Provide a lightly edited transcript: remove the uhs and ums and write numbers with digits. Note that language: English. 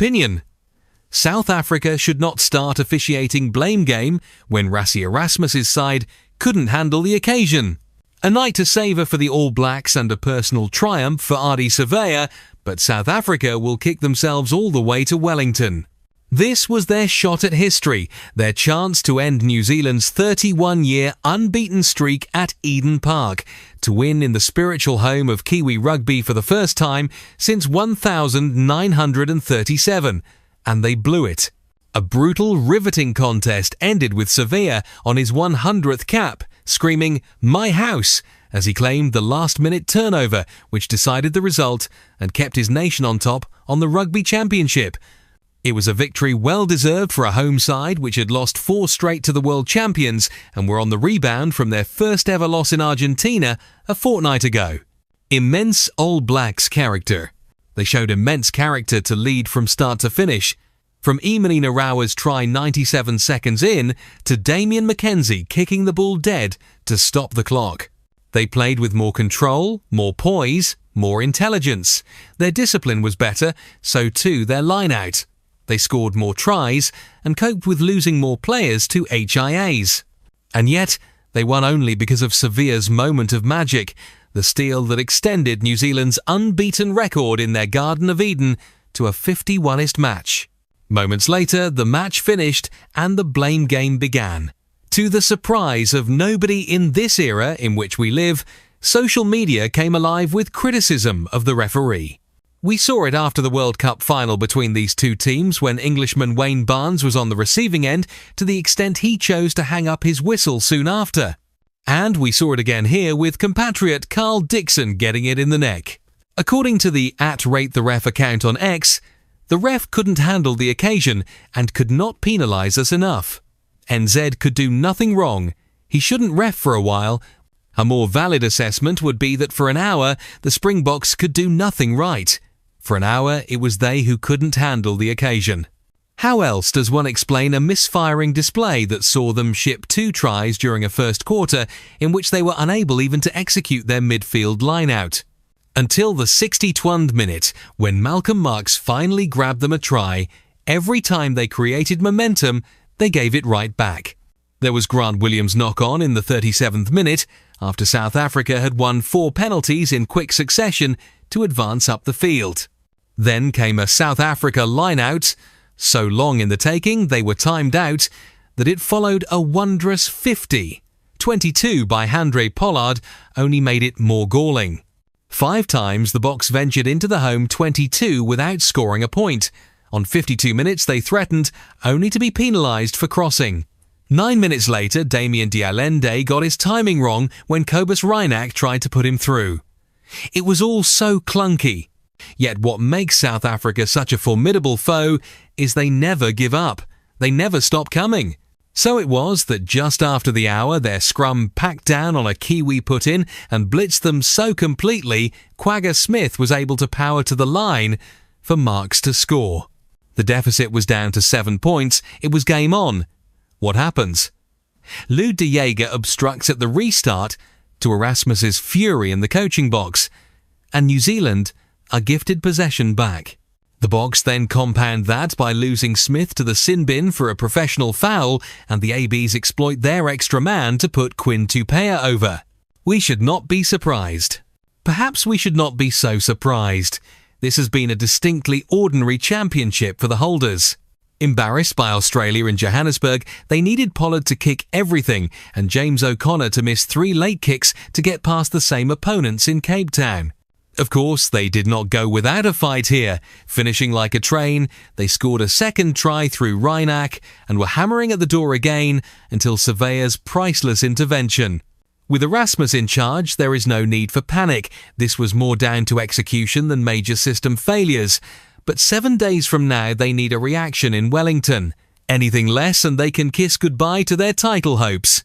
opinion. South Africa should not start officiating blame game when Rassie Erasmus's side couldn't handle the occasion. A night to savour for the All Blacks and a personal triumph for Ardie Savea, but South Africa will kick themselves all the way to Wellington. This was their shot at history, their chance to end New Zealand's 31-year unbeaten streak at Eden Park, to win in the spiritual home of Kiwi rugby for the first time since 1937, and they blew it. A brutal, riveting contest ended with Savea on his 100th cap, screaming, "My house," as he claimed the last-minute turnover, which decided the result and kept his nation on top on the Rugby Championship. It was a victory well-deserved for a home side which had lost 4 straight to the world champions and were on the rebound from their first-ever loss in Argentina a fortnight ago. Immense All Blacks character. They showed immense character to lead from start to finish. From Imani Narawa's try 97 seconds in to Damian McKenzie kicking the ball dead to stop the clock. They played with more control, more poise, more intelligence. Their discipline was better, so too their line-out. They scored more tries and coped with losing more players to HIAs. And yet, they won only because of Savea's moment of magic, the steal that extended New Zealand's unbeaten record in their Garden of Eden to a 51st match. Moments later, the match finished and the blame game began. To the surprise of nobody in this era in which we live, social media came alive with criticism of the referee. We saw it after the World Cup final between these two teams when Englishman Wayne Barnes was on the receiving end to the extent he chose to hang up his whistle soon after. And we saw it again here with compatriot Carl Dixon getting it in the neck. According to the @RateTheRef account on X, the ref couldn't handle the occasion and could not penalise us enough. NZ could do nothing wrong. He shouldn't ref for a while. A more valid assessment would be that for an hour, the Springboks could do nothing right. For an hour, it was they who couldn't handle the occasion. How else does one explain a misfiring display that saw them ship 2 tries during a first quarter in which they were unable even to execute their midfield line-out? Until the 62nd minute, when Malcolm Marx finally grabbed them a try, every time they created momentum, they gave it right back. There was Grant Williams' knock-on in the 37th minute, after South Africa had won 4 penalties in quick succession to advance up the field. Then came a South Africa line-out, so long in the taking they were timed out that it followed a wondrous 50. 22 by Handré Pollard only made it more galling. 5 times the Boks ventured into the home 22 without scoring a point. On 52 minutes they threatened, only to be penalised for crossing. 9 minutes later, Damien Dialende got his timing wrong when Cobus Reinach tried to put him through. It was all so clunky. Yet what makes South Africa such a formidable foe is they never give up. They never stop coming. So it was that just after the hour, their scrum packed down on a Kiwi put-in and blitzed them so completely, Quagga Smith was able to power to the line for Marx to score. The deficit was down to 7 points. It was game on. What happens? Lou de Jager obstructs at the restart to Erasmus's fury in the coaching box, and New Zealand are gifted possession back. The Boks then compound that by losing Smith to the sin bin for a professional foul, and the ABs exploit their extra man to put Quinn Tupea over. We should not be surprised. Perhaps we should not be so surprised. This has been a distinctly ordinary championship for the holders. Embarrassed by Australia in Johannesburg, they needed Pollard to kick everything and James O'Connor to miss 3 late kicks to get past the same opponents in Cape Town. Of course, they did not go without a fight here. Finishing like a train, they scored a second try through Reinach and were hammering at the door again until Savea's priceless intervention. With Erasmus in charge, there is no need for panic. This was more down to execution than major system failures. But 7 days from now, they need a reaction in Wellington. Anything less and they can kiss goodbye to their title hopes.